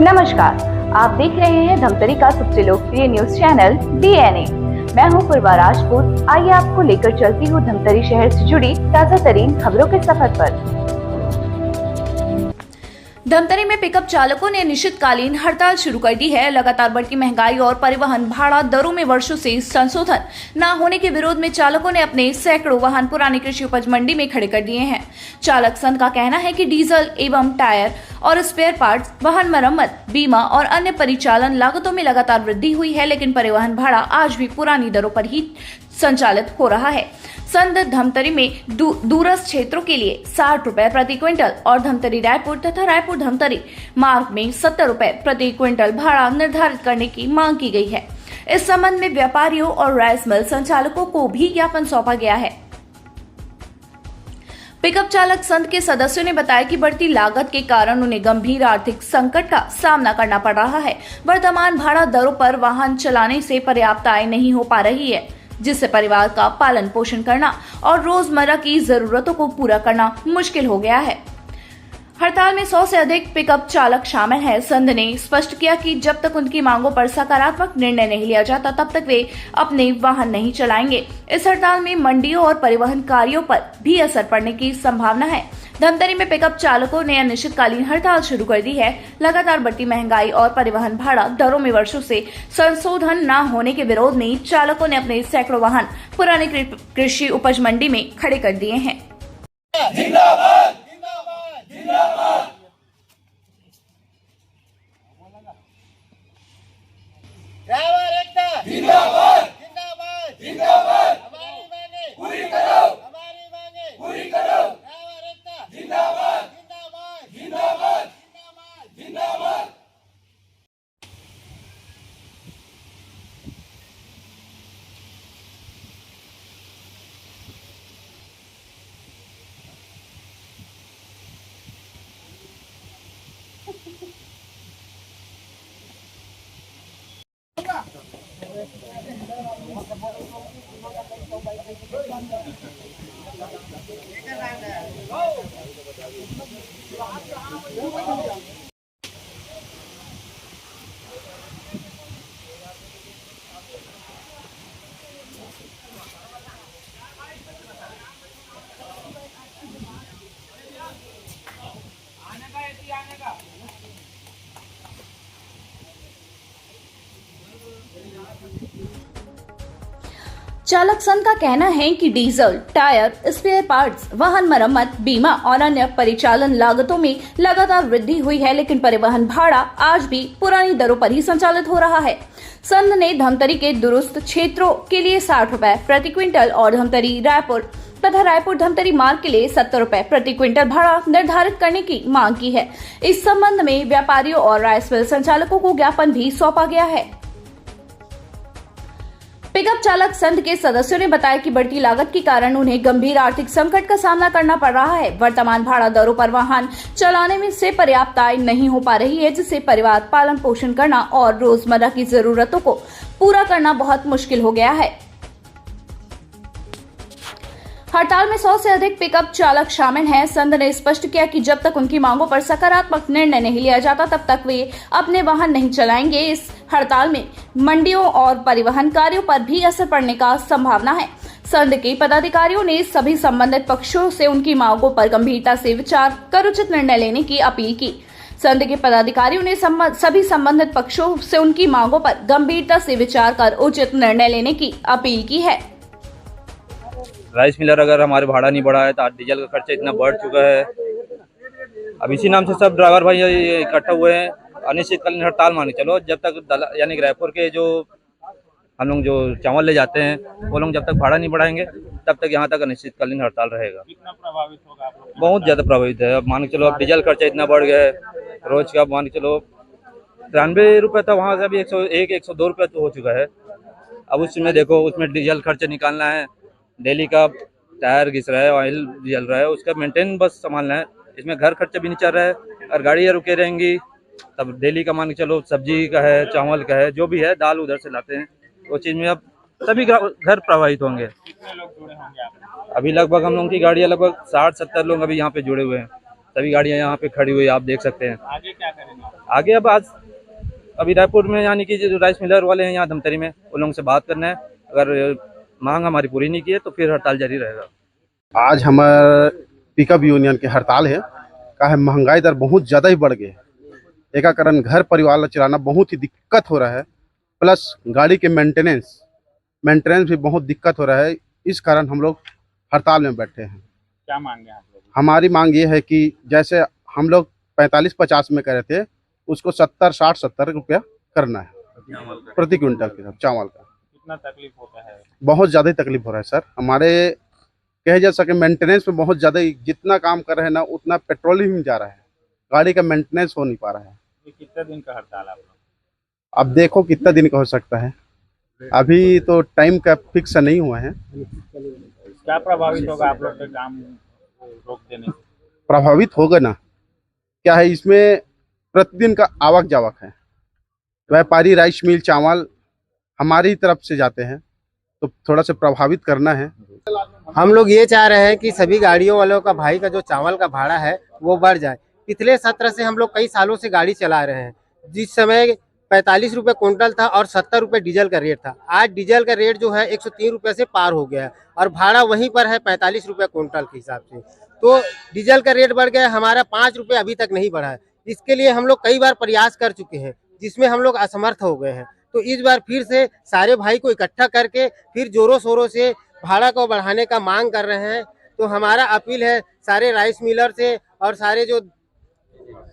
नमस्कार, आप देख रहे हैं धमतरी का सबसे लोकप्रिय न्यूज चैनल DNA। मैं हूं पूर्वा राजपूत। आइए आपको लेकर चलती हूं धमतरी शहर से जुड़ी ताजा तरीन खबरों के सफर पर। धमतरी में पिकअप चालकों ने अनिश्चितकालीन हड़ताल शुरू कर दी है। लगातार बढ़ती महंगाई और परिवहन भाड़ा दरों में वर्षों से संशोधन न होने के विरोध में चालकों ने अपने सैकड़ों वाहन पुरानी कृषि उपज मंडी में खड़े कर दिए हैं। चालक संघ का कहना है कि डीजल एवं टायर और स्पेयर पार्ट्स, वाहन मरम्मत, बीमा और अन्य परिचालन लागतों में लगातार वृद्धि हुई है, लेकिन परिवहन भाड़ा आज भी पुरानी दरों पर ही संचालित हो रहा है। संघ धमतरी में दूरस्थ क्षेत्रों के लिए 60 रुपए प्रति क्विंटल और धमतरी रायपुर तथा रायपुर धमतरी मार्ग में 70 रुपए प्रति क्विंटल भाड़ा निर्धारित करने की मांग की गई है। इस संबंध में व्यापारियों और राइस मिल संचालकों को भी ज्ञापन सौंपा गया है। पिकअप चालक संघ के सदस्यों ने बताया कि बढ़ती लागत के कारण उन्हें गंभीर आर्थिक संकट का सामना करना पड़ रहा है। वर्तमान भाड़ा दरों पर वाहन चलाने से पर्याप्त आय नहीं हो पा रही है, जिससे परिवार का पालन पोषण करना और रोजमर्रा की जरूरतों को पूरा करना मुश्किल हो गया है। हड़ताल में 100 से अधिक पिकअप चालक शामिल हैं। संघ ने स्पष्ट किया कि जब तक उनकी मांगों पर सकारात्मक निर्णय नहीं लिया जाता, तब तक वे अपने वाहन नहीं चलाएंगे। इस हड़ताल में मंडियों और परिवहन कार्यों पर भी असर पड़ने की संभावना है। धमतरी में पिकअप चालकों ने अनिश्चितकालीन हड़ताल शुरू कर दी है। लगातार बढ़ती महंगाई और परिवहन भाड़ा दरों में वर्षों से संशोधन न होने के विरोध में चालकों ने अपने सैकड़ों वाहन पुरानी कृषि उपज मंडी में खड़े कर दिए हैं। जिंदाबाद, जिंदाबाद, जिंदाबाद। ड्राइवर एकता जिंदाबाद, जिंदाबाद, जिंदाबाद। हमारी मांगे पूरी करो, हमारी मांगे पूरी करो। ड्राइवर एकता जिंदाबाद, जिंदाबाद, जिंदाबाद, जिंदाबाद, जिंदाबाद। चालक संघ का कहना है कि डीजल, टायर, स्पेयर पार्ट्स, वाहन मरम्मत, बीमा और अन्य परिचालन लागतों में लगातार वृद्धि हुई है, लेकिन परिवहन भाड़ा आज भी पुरानी दरों पर ही संचालित हो रहा है। संघ ने धमतरी के दूरस्थ क्षेत्रों के लिए 60 रुपए प्रति क्विंटल और धमतरी रायपुर तथा रायपुर धमतरी मार्ग के लिए 70 रुपए प्रति क्विंटल भाड़ा निर्धारित करने की मांग की है। इस संबंध में व्यापारियों और राइस मिल संचालकों को ज्ञापन भी सौंपा गया है। पिकअप चालक संघ के सदस्यों ने बताया कि बढ़ती लागत के कारण उन्हें गंभीर आर्थिक संकट का सामना करना पड़ रहा है। वर्तमान भाड़ा दरों पर वाहन चलाने में से पर्याप्त आय नहीं हो पा रही है, जिससे परिवार पालन पोषण करना और रोजमर्रा की जरूरतों को पूरा करना बहुत मुश्किल हो गया है। हड़ताल में 100 से अधिक पिकअप चालक शामिल हैं। संघ ने स्पष्ट किया कि जब तक उनकी मांगों पर सकारात्मक निर्णय नहीं लिया जाता, तब तक वे अपने वाहन नहीं चलाएंगे। इस हड़ताल में मंडियों और परिवहन कार्यों पर भी असर पड़ने का संभावना है। संघ के पदाधिकारियों ने सभी संबंधित पक्षों से उनकी मांगों पर गंभीरता से विचार कर उचित निर्णय लेने की अपील की। संघ के पदाधिकारियों ने सभी संबंधित पक्षों से उनकी मांगों पर गंभीरता से विचार कर उचित निर्णय लेने की अपील की है। राइस मिलर अगर हमारे भाड़ा नहीं बढ़ा है तो आज डीजल का खर्चा इतना बढ़ चुका है। अब इसी नाम से सब ड्राइवर भाई इकट्ठा हुए हैं। अनिश्चितकालीन हड़ताल माने चलो, जब तक यानी कि रायपुर के जो हम लोग जो चावल ले जाते हैं वो लोग जब तक भाड़ा नहीं बढ़ाएंगे तब तक यहाँ तक अनिश्चितकालीन हड़ताल रहेगा। कितना प्रभावित होगा आप लोग? बहुत ज़्यादा प्रभावित है। अब मान के चलो, अब डीजल खर्चा इतना बढ़ गया है। रोज का मान के चलो 93 रुपये था, वहाँ से अभी 102 रुपये तो हो चुका है। अब उसमें देखो, उसमें डीजल खर्चा निकालना है, डेली का टायर घिस रहा है, ऑयल जल रहा है, उसका मेंटेन बस संभालना है। इसमें घर खर्चा भी नहीं चल रहा है और गाड़ियाँ रुके रहेंगी तब डेली का मान के चलो सब्जी का है, चावल का है, जो भी है, दाल उधर से लाते हैं, वो चीज़ में अब सभी घर प्रभावित होंगे। कितने लोग जुड़े होंगे आप? अभी लगभग हम लोगों की गाड़ियाँ लगभग 60-70 लोग अभी यहाँ पे जुड़े हुए हैं। सभी गाड़ियाँ यहाँ पे खड़ी हुई आप देख सकते हैं। आगे क्या करेंगे? आगे अब आज अभी रायपुर में यानी कि जो राइस मिलर वाले हैं यहाँ धमतरी में, उन लोगों से बात करना है। अगर मांग हमारी पूरी नहीं की है तो फिर हड़ताल जारी रहेगा। आज हमारे पिकअप यूनियन की हड़ताल है। का है महंगाई दर बहुत ज़्यादा ही बढ़ गई है। एक कारण घर परिवार चलाना बहुत ही दिक्कत हो रहा है, प्लस गाड़ी के मेंटेनेंस भी बहुत दिक्कत हो रहा है। इस कारण हम लोग हड़ताल में बैठे हैं। क्या मांगे आप लोग? हमारी मांग ये है कि जैसे हम लोग 45-50 में करे थे, उसको 70-60-70 रुपया करना है प्रति क्विंटल के साथ चावल का। कितना तकलीफ होता है? बहुत ज़्यादा ही तकलीफ हो रहा है सर। हमारे कहे जा सके मेंटेनेंस में बहुत ज़्यादा ही, जितना काम कर रहे हैं ना उतना पेट्रोल ही जा रहा है, गाड़ी का मेंटेनेंस हो नहीं पा रहा है। ये कितने दिन का हड़ताल आप लोग? अब देखो कितना दिन का हो सकता है, अभी तो टाइम का फिक्स नहीं हुआ है। क्या प्रभावित होगा आप लोग के काम रोक देने से? प्रभावित होगा ना, क्या है इसमें प्रतिदिन का आवक जावक है। व्यापारी राइस मिल चावल हमारी तरफ से जाते हैं तो थोड़ा सा प्रभावित करना है। हम लोग ये चाह रहे हैं कि सभी गाड़ियों वालों का भाई का जो चावल का भाड़ा है वो बढ़ जाए। पिछले सत्र से हम लोग कई सालों से गाड़ी चला रहे हैं, जिस समय 45 रुपये क्विंटल था और 70 रुपये डीजल का रेट था। आज डीजल का रेट जो है 103 रुपये से पार हो गया है और भाड़ा वहीं पर है 45 रुपये क्विंटल के हिसाब से। तो डीजल का रेट बढ़ गया, हमारा 5 रुपये अभी तक नहीं बढ़ा है। इसके लिए हम लोग कई बार प्रयास कर चुके हैं, जिसमें हम लोग असमर्थ हो गए हैं। तो इस बार फिर से सारे भाई को इकट्ठा करके फिर जोरों शोरों से भाड़ा को बढ़ाने का मांग कर रहे हैं। तो हमारा अपील है सारे राइस मिलर से और सारे जो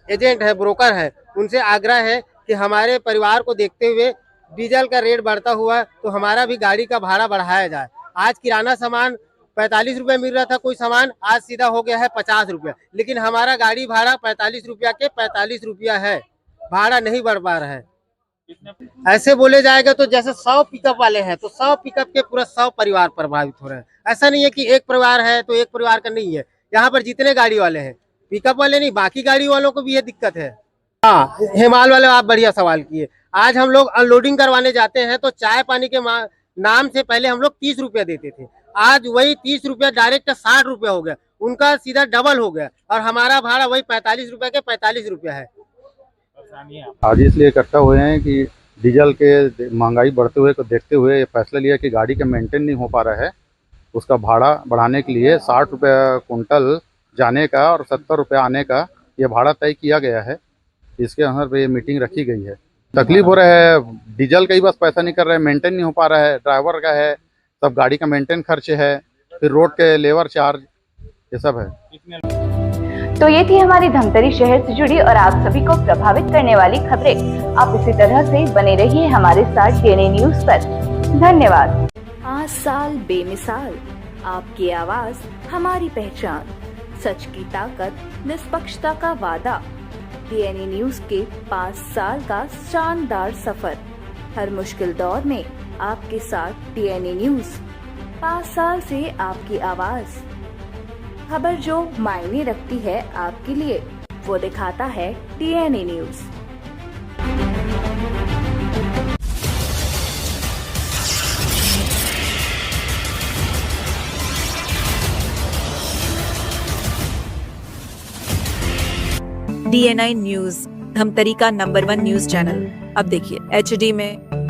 एजेंट है, ब्रोकर है, उनसे आग्रह है कि हमारे परिवार को देखते हुए डीजल का रेट बढ़ता हुआ तो हमारा भी गाड़ी का भाड़ा बढ़ाया जाए। आज किराना सामान 45 रुपये मिल रहा था, कोई सामान आज सीधा हो गया है 50 रुपया, लेकिन हमारा गाड़ी भाड़ा 45 रुपया के 45 रुपया है, भाड़ा नहीं बढ़ पा रहा है। ऐसे बोले जाएगा तो जैसे 100 पिकअप वाले हैं तो 100 पिकअप के पूरा 100 परिवार प्रभावित हो रहे हैं। ऐसा नहीं है कि एक परिवार है तो एक परिवार का नहीं है। यहाँ पर जितने गाड़ी वाले हैं, पिकअप वाले नहीं, बाकी गाड़ी वालों को भी ये दिक्कत है। हाँ, हिमाल वाले आप बढ़िया सवाल किए। आज हम लोग अनलोडिंग करवाने जाते हैं तो चाय पानी के नाम से पहले हम लोग 30 रुपया देते थे, आज वही 30 रुपया डायरेक्ट 60 रुपया हो गया, उनका सीधा डबल हो गया और हमारा भाड़ा वही 45 रुपया के 45 रुपया है। आज इसलिए इकट्ठा हुए हैं कि डीजल के महंगाई बढ़ते हुए को देखते हुए ये फैसला लिया कि गाड़ी का मेंटेन नहीं हो पा रहा है, उसका भाड़ा बढ़ाने के लिए 60 रुपये कुंटल जाने का और 70 रुपये आने का ये भाड़ा तय किया गया है। इसके अनुसार पे ये मीटिंग रखी गई है। तकलीफ हो रहा है, डीजल का ही बस पैसा नहीं कर रहा है, मेंटेन नहीं हो पा रहा है, ड्राइवर का है, सब गाड़ी का मेंटेन खर्च है, फिर रोड के लेबर चार्ज, ये सब है। तो ये थी हमारी धमतरी शहर से जुड़ी और आप सभी को प्रभावित करने वाली खबरें। आप इसी तरह से बने रहिए हमारे साथ डीएनए न्यूज पर। धन्यवाद। 5 साल बेमिसाल, आपकी आवाज हमारी पहचान, सच की ताकत, निष्पक्षता का वादा। डीएनए न्यूज के 5 साल का शानदार सफर, हर मुश्किल दौर में आपके साथ डीएनए न्यूज। 5 साल से आपकी आवाज, खबर जो मायने रखती है आपके लिए, वो दिखाता है DNA news. DNI news, Dhamtari का नंबर 1 न्यूज चैनल। अब देखिए HD में,